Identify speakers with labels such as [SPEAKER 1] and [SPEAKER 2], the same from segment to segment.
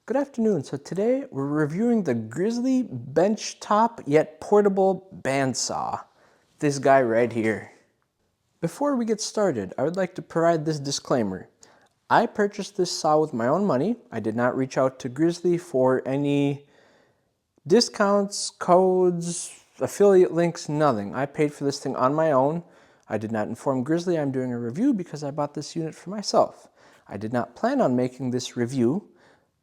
[SPEAKER 1] Good afternoon. So today we're reviewing the Grizzly benchtop yet portable bandsaw. This guy right here. Before we get started, I would like to provide this disclaimer. I purchased this saw with my own money. I did not reach out to Grizzly for any discounts, codes, affiliate links, nothing. I paid for this thing on my own. I did not inform Grizzly I'm doing a review because I bought this unit for myself. I did not plan on making this review,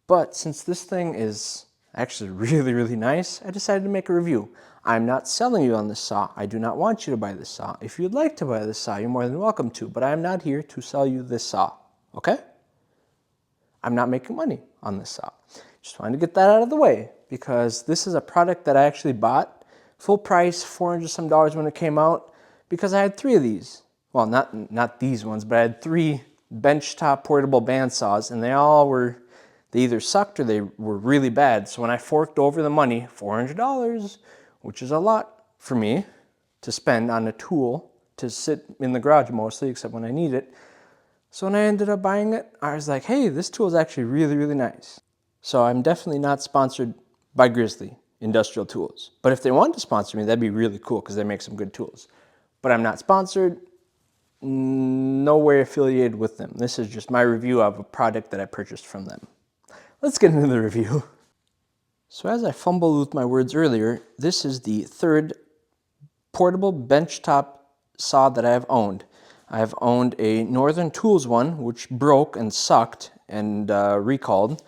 [SPEAKER 1] but since this thing is actually really nice, I decided to make a review. I'm not selling you on this saw. I do not want you to buy this saw. If you'd like to buy this saw, you're more than welcome to, but I'm not here to sell you this saw, okay? I'm not making money on this saw. Just wanted to get that out of the way because this is a product that I actually bought, full price, $400 some when it came out, because I had 3 of these. Well, not these ones, but I had 3 benchtop portable bandsaws, and they either sucked or they were really bad. So when I forked over the money, $400, which is a lot for me to spend on a tool to sit in the garage mostly, except when I need it. So when I ended up buying it, I was like, hey, this tool is actually really nice. So I'm definitely not sponsored by Grizzly Industrial Tools. But if they wanted to sponsor me, that'd be really cool because they make some good tools. But I'm not sponsored, nowhere affiliated with them. This is just my review of a product that I purchased from them. Let's get into the review. So as I fumbled with my words earlier, this is the 3rd portable benchtop saw that I have owned. I have owned a Northern Tools one, which broke and sucked and recalled.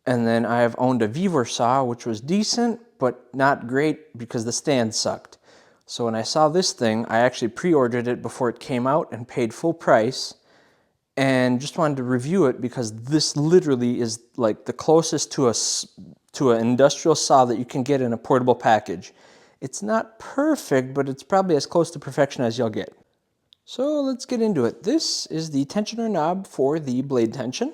[SPEAKER 1] And then I have owned a Vevor saw, which was decent, but not great because the stand sucked. So when I saw this thing, I actually pre-ordered it before it came out and paid full price. And just wanted to review it because this literally is like the closest to an industrial saw that you can get in a portable package. It's not perfect, but it's probably as close to perfection as you'll get. So let's get into it. This is the tensioner knob for the blade tension.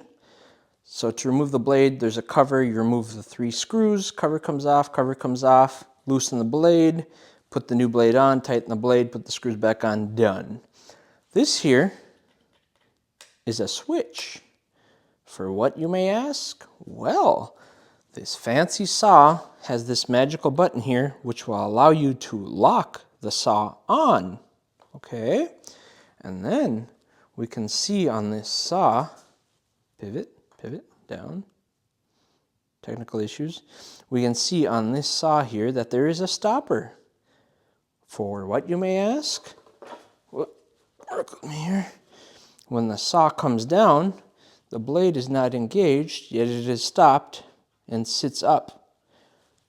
[SPEAKER 1] So to remove the blade, there's a cover. You remove the 3 screws, cover comes off, loosen the blade, put the new blade on, tighten the blade, put the screws back on, done. This here is a switch. For what, you may ask? Well, this fancy saw has this magical button here which will allow you to lock the saw on. Okay, and then we can see on this saw, pivot down, technical issues, we can see on this saw here that there is a stopper. For what, you may ask? Work with me here. When the saw comes down, the blade is not engaged, yet it is stopped and sits up.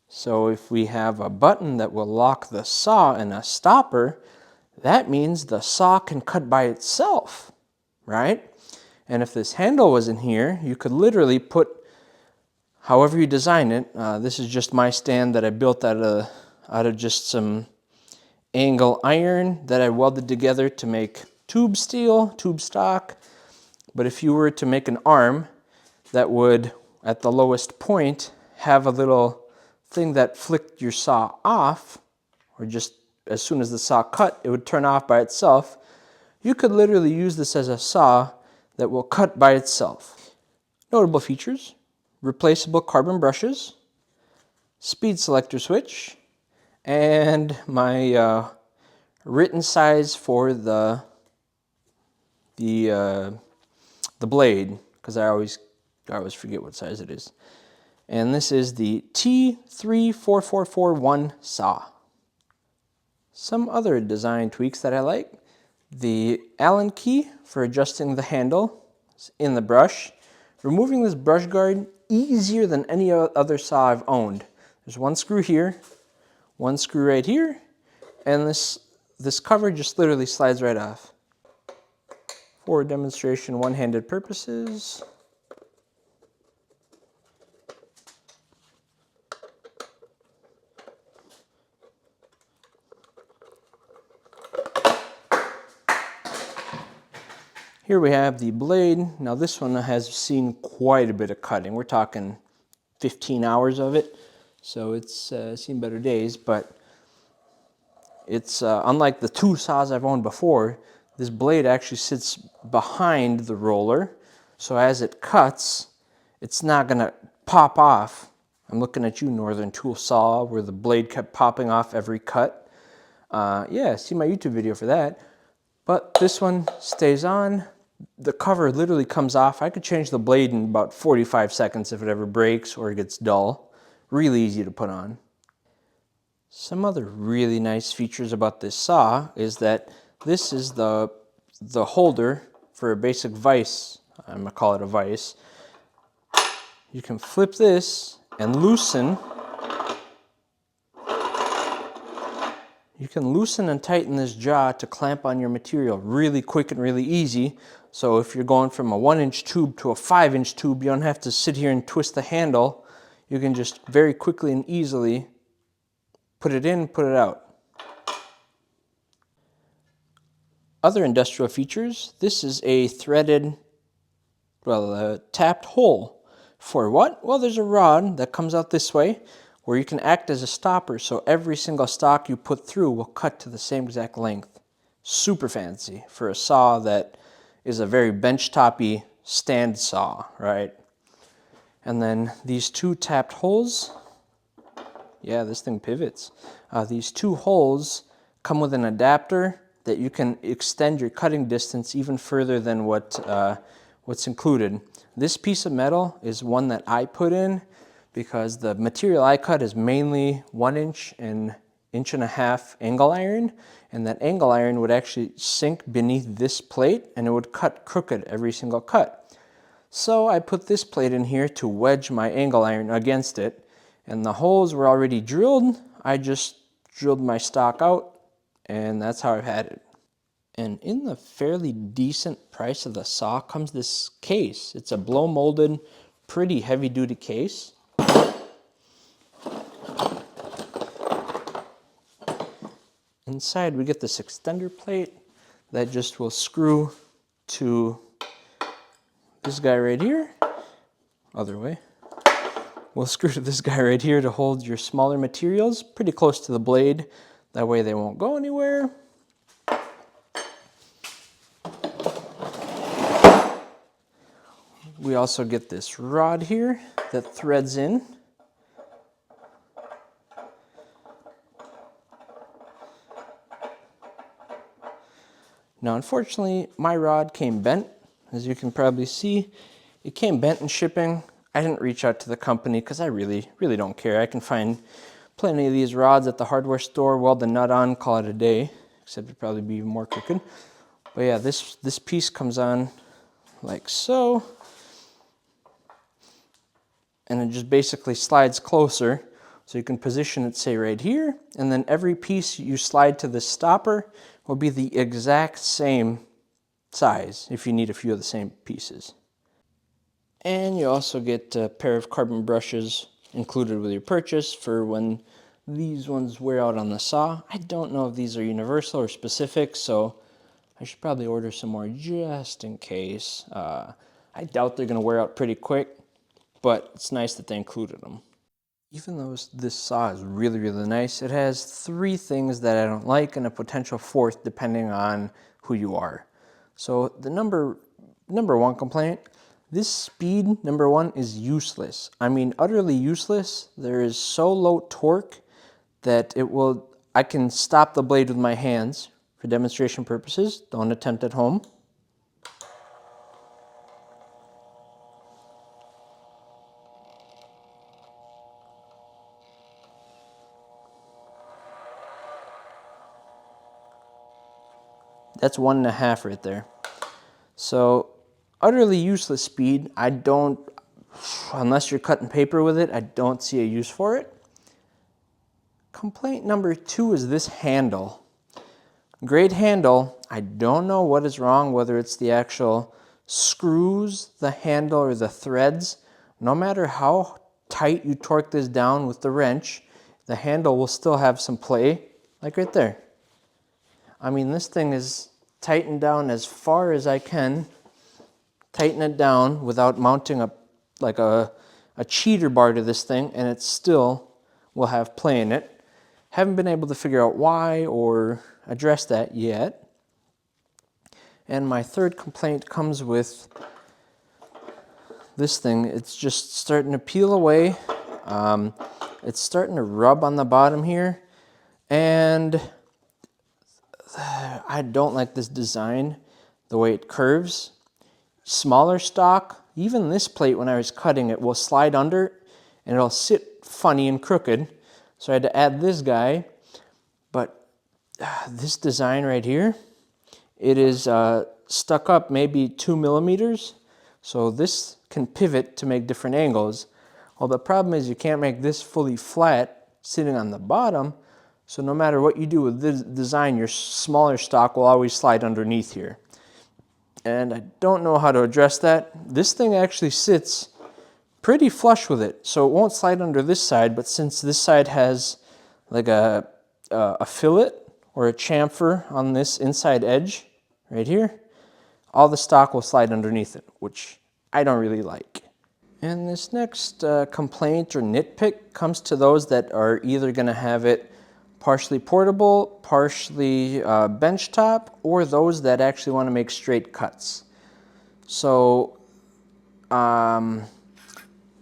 [SPEAKER 1] So if we have a button that will lock the saw and a stopper, that means the saw can cut by itself, right? And if this handle was in here, you could literally put, however you design it, this is just my stand that I built out of just some angle iron that I welded together to make tube steel, tube stock. But if you were to make an arm that would, at the lowest point, have a little thing that flicked your saw off, or just as soon as the saw cut, it would turn off by itself, you could literally use this as a saw that will cut by itself. Notable features: replaceable carbon brushes, speed selector switch, and my written size for the blade, because I always forget what size it is. And this is the T34441 saw. Some other design tweaks that I like: the Allen key for adjusting the handle in the brush. Removing this brush guard easier than any other saw I've owned. There's 1 screw here, 1 screw right here, and this cover just literally slides right off. For demonstration one-handed purposes, here we have the blade. Now this one has seen quite a bit of cutting. We're talking 15 hours of it, so it's seen better days, but it's unlike the 2 saws I've owned before. This blade actually sits behind the roller, so as it cuts, it's not going to pop off. I'm looking at you, Northern Tool Saw, where the blade kept popping off every cut. Yeah, see my YouTube video for that. But this one stays on. The cover literally comes off. I could change the blade in about 45 seconds if it ever breaks or it gets dull. Really easy to put on. Some other really nice features about this saw is that this is the holder for a basic vise. I'm gonna call it a vise. You can flip this and loosen. You can loosen and tighten this jaw to clamp on your material really quick and really easy. So if you're going from a 1-inch tube to a 5-inch tube, you don't have to sit here and twist the handle. You can just very quickly and easily put it in, put it out. Other industrial features, this is a threaded, tapped hole. For what? Well, there's a rod that comes out this way where you can act as a stopper, so every single stock you put through will cut to the same exact length. Super fancy for a saw that is a very bench-toppy stand saw, right? And then these two tapped holes, yeah, this thing pivots. These two holes come with an adapter that you can extend your cutting distance even further than what's included. This piece of metal is one that I put in because the material I cut is mainly 1-inch and 1.5-inch angle iron, and that angle iron would actually sink beneath this plate and it would cut crooked every single cut. So I put this plate in here to wedge my angle iron against it, and the holes were already drilled. I just drilled my stock out, and that's how I've had it. And in the fairly decent price of the saw comes this case. It's a blow molded, pretty heavy duty case. Inside we get this extender plate that just will screw to this guy right here. Other way. We'll screw to this guy right here to hold your smaller materials pretty close to the blade. That way they won't go anywhere. We also get this rod here that threads in. Now, unfortunately, my rod came bent. As you can probably see, it came bent in shipping. I didn't reach out to the company because I really don't care. I can find plenty of these rods at the hardware store, weld the nut on, call it a day, except it'd probably be even more crooked. But yeah, this piece comes on like so, and it just basically slides closer. So you can position it, say, right here, and then every piece you slide to the stopper will be the exact same size if you need a few of the same pieces. And you also get a pair of carbon brushes included with your purchase for when these ones wear out on the saw. I don't know if these are universal or specific, so I should probably order some more just in case. I doubt they're going to wear out pretty quick, but it's nice that they included them. Even though this saw is really nice, it has 3 things that I don't like and a potential 4th depending on who you are. So the number 1 complaint, this speed, number 1, is useless. I mean, utterly useless. There is so low torque that I can stop the blade with my hands for demonstration purposes. Don't attempt at home. That's 1.5 right there. So utterly useless speed. Unless you're cutting paper with it, I don't see a use for it. Complaint number 2 is this handle. Great handle. I don't know what is wrong, whether it's the actual screws, the handle, or the threads. No matter how tight you torque this down with the wrench, the handle will still have some play, like right there. I mean, this thing is tightened down as far as I can. Tighten it down without mounting a cheater bar to this thing, and it still will have play in it. Haven't been able to figure out why or address that yet. And my 3rd complaint comes with this thing, it's just starting to peel away. It's starting to rub on the bottom here, and I don't like this design, the way it curves. Smaller stock, even this plate when I was cutting it will slide under and it'll sit funny and crooked. So I had to add this guy, but this design right here, it is stuck up maybe 2 millimeters. So this can pivot to make different angles. Well, the problem is you can't make this fully flat sitting on the bottom. So no matter what you do with this design, your smaller stock will always slide underneath here. And I don't know how to address that. This thing actually sits pretty flush with it, so it won't slide under this side, but since this side has like a fillet or a chamfer on this inside edge right here, all the stock will slide underneath it, which I don't really like. And this next complaint or nitpick comes to those that are either going to have it partially portable, partially benchtop, or those that actually want to make straight cuts. So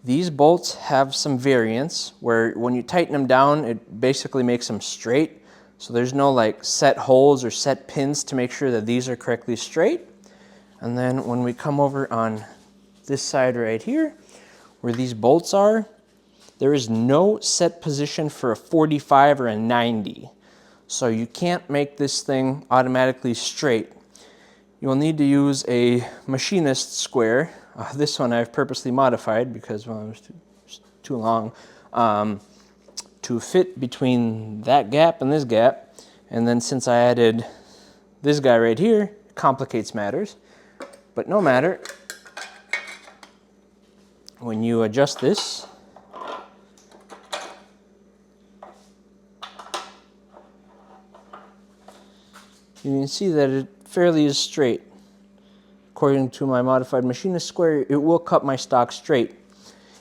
[SPEAKER 1] these bolts have some variance where when you tighten them down, it basically makes them straight. So there's no like set holes or set pins to make sure that these are correctly straight. And then when we come over on this side right here, where these bolts are, there is no set position for a 45 or a 90. So you can't make this thing automatically straight. You'll need to use a machinist square. This one I've purposely modified because, well, it was too long, to fit between that gap and this gap. And then since I added this guy right here, it complicates matters. But no matter, when you adjust this, you can see that it fairly is straight. According to my modified machinist square, it will cut my stock straight.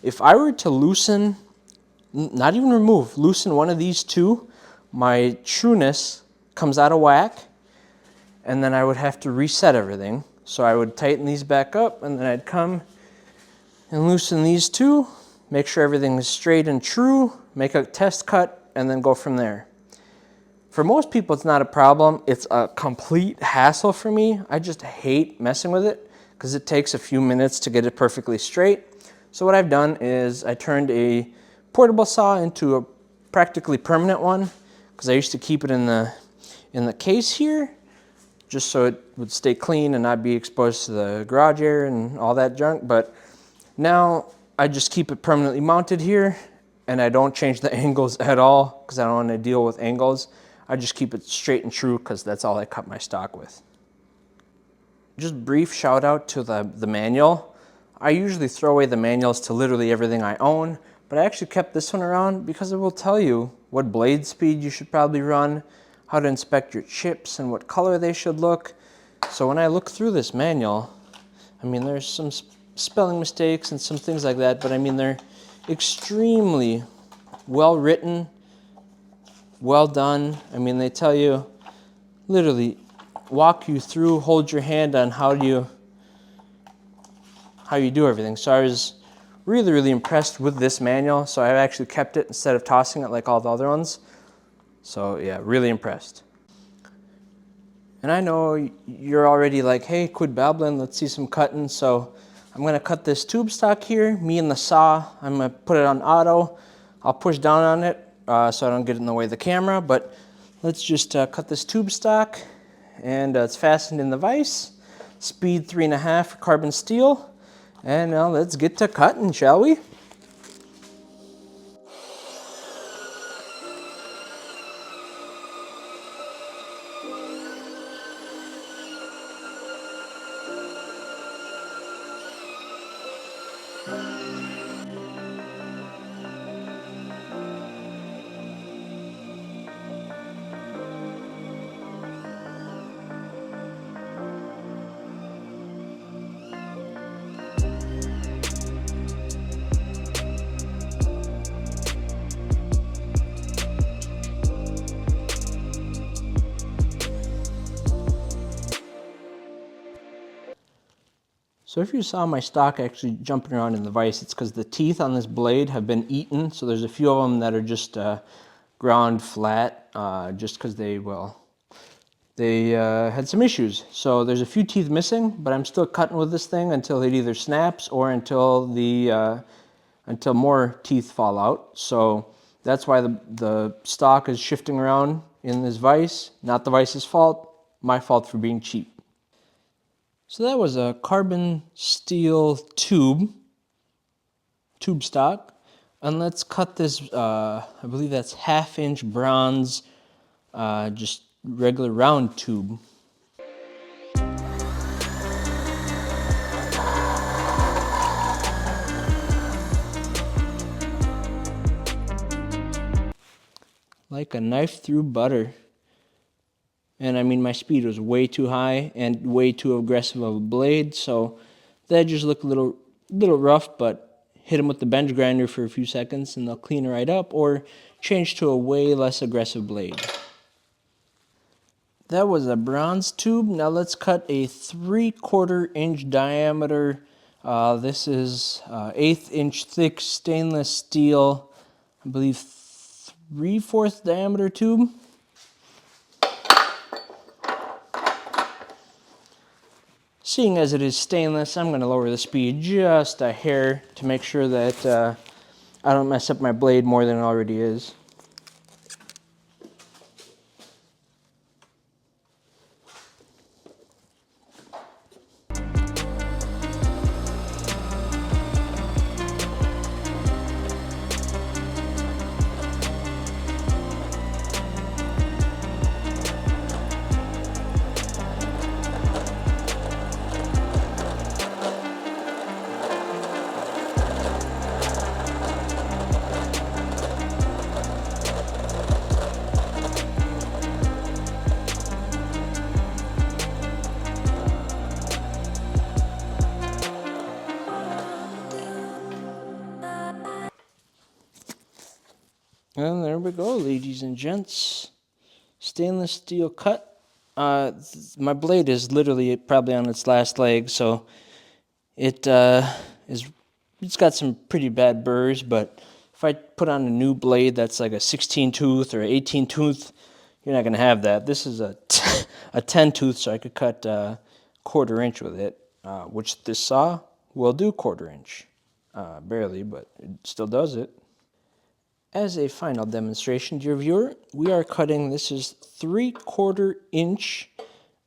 [SPEAKER 1] If I were to loosen, not even remove, loosen one of these two, my trueness comes out of whack, and then I would have to reset everything. So I would tighten these back up, and then I'd come and loosen these two, make sure everything is straight and true, make a test cut, and then go from there. For most people, it's not a problem. It's a complete hassle for me. I just hate messing with it because it takes a few minutes to get it perfectly straight. So what I've done is I turned a portable saw into a practically permanent one because I used to keep it in the case here just so it would stay clean and not be exposed to the garage air and all that junk. But now I just keep it permanently mounted here, and I don't change the angles at all because I don't want to deal with angles. I just keep it straight and true because that's all I cut my stock with. Just brief shout out to the manual. I usually throw away the manuals to literally everything I own, but I actually kept this one around because it will tell you what blade speed you should probably run, how to inspect your chips and what color they should look. So when I look through this manual, I mean, there's some spelling mistakes and some things like that, but I mean, they're extremely well written, well done. I mean, they tell you, literally walk you through, hold your hand on how you do everything. So I was really, really impressed with this manual. So I've actually kept it instead of tossing it like all the other ones. So yeah, really impressed. And I know you're already like, hey, quit babbling, let's see some cutting. So I'm gonna cut this tube stock here, me and the saw. I'm gonna put it on auto. I'll push down on it so I don't get in the way of the camera, but let's just cut this tube stock, and it's fastened in the vise. Speed 3.5 carbon steel. And now let's get to cutting, shall we? So if you saw my stock actually jumping around in the vise, it's because the teeth on this blade have been eaten. So there's a few of them that are just ground flat, just because they had some issues. So there's a few teeth missing, but I'm still cutting with this thing until it either snaps or until more teeth fall out. So that's why the stock is shifting around in this vise. Not the vice's fault, my fault for being cheap. So that was a carbon steel tube stock. And let's cut this, I believe that's 1/2-inch bronze, just regular round tube. Like a knife through butter. And I mean, my speed was way too high and way too aggressive of a blade, so the edges look a little rough, but hit them with the bench grinder for a few seconds and they'll clean right up, or change to a way less aggressive blade. That was a bronze tube. Now let's cut a 3/4 inch diameter. This is 1/8 inch thick stainless steel, I believe 3/4 diameter tube. Seeing as it is stainless, I'm going to lower the speed just a hair to make sure that I don't mess up my blade more than it already is. And there we go, ladies and gents. Stainless steel cut. My blade is literally probably on its last leg, so it's got some pretty bad burrs, but if I put on a new blade that's like a 16 tooth or 18 tooth, you're not going to have that. This is a 10 tooth, so I could cut 1/4 inch with it, which this saw will do 1/4 inch. Barely, but it still does it. As a final demonstration, dear viewer, we are cutting, this is 3/4 inch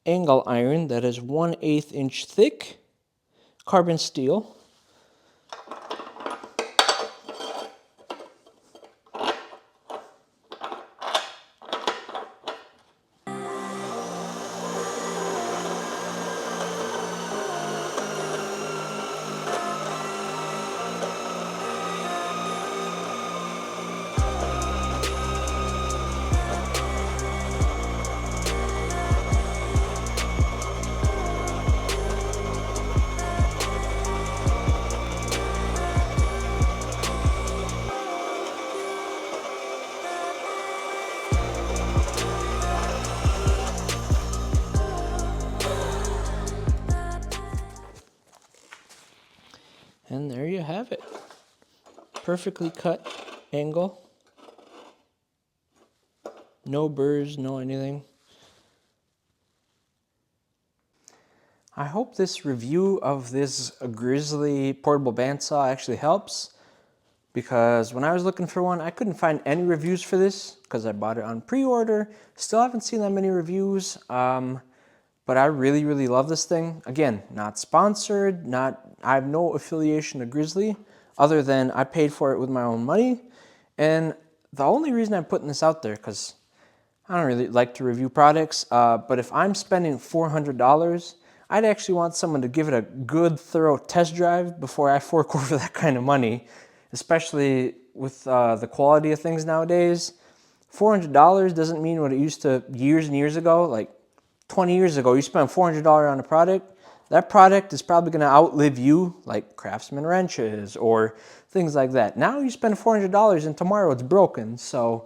[SPEAKER 1] angle iron that is 1/8 inch thick, carbon steel. And there you have it. Perfectly cut angle. No burrs, no anything. I hope this review of this Grizzly portable bandsaw actually helps, because when I was looking for one, I couldn't find any reviews for this because I bought it on pre-order. Still haven't seen that many reviews, but I really, really love this thing. Again, not sponsored, I have no affiliation to Grizzly other than I paid for it with my own money. And the only reason I'm putting this out there, because I don't really like to review products, but if I'm spending $400, I'd actually want someone to give it a good, thorough test drive before I fork over that kind of money, especially with the quality of things nowadays. $400 doesn't mean what it used to years and years ago. Like 20 years ago, you spent $400 on a product. That product is probably going to outlive you, like Craftsman wrenches or things like that. Now you spend $400 and tomorrow it's broken. So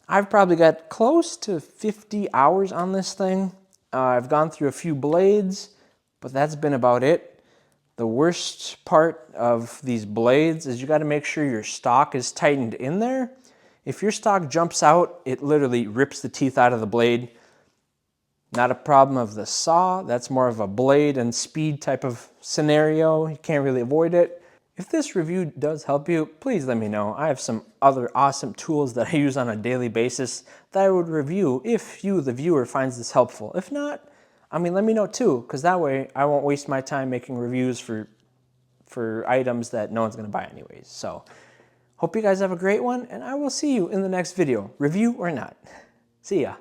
[SPEAKER 1] I've probably got close to 50 hours on this thing. I've gone through a few blades, but that's been about it. The worst part of these blades is you got to make sure your stock is tightened in there. If your stock jumps out, it literally rips the teeth out of the blade. Not a problem of the saw. That's more of a blade and speed type of scenario. You can't really avoid it. If this review does help you, please let me know. I have some other awesome tools that I use on a daily basis that I would review if you, the viewer, finds this helpful. If not, I mean, let me know too, because that way I won't waste my time making reviews for items that no one's going to buy anyways. So, hope you guys have a great one, and I will see you in the next video, review or not. See ya.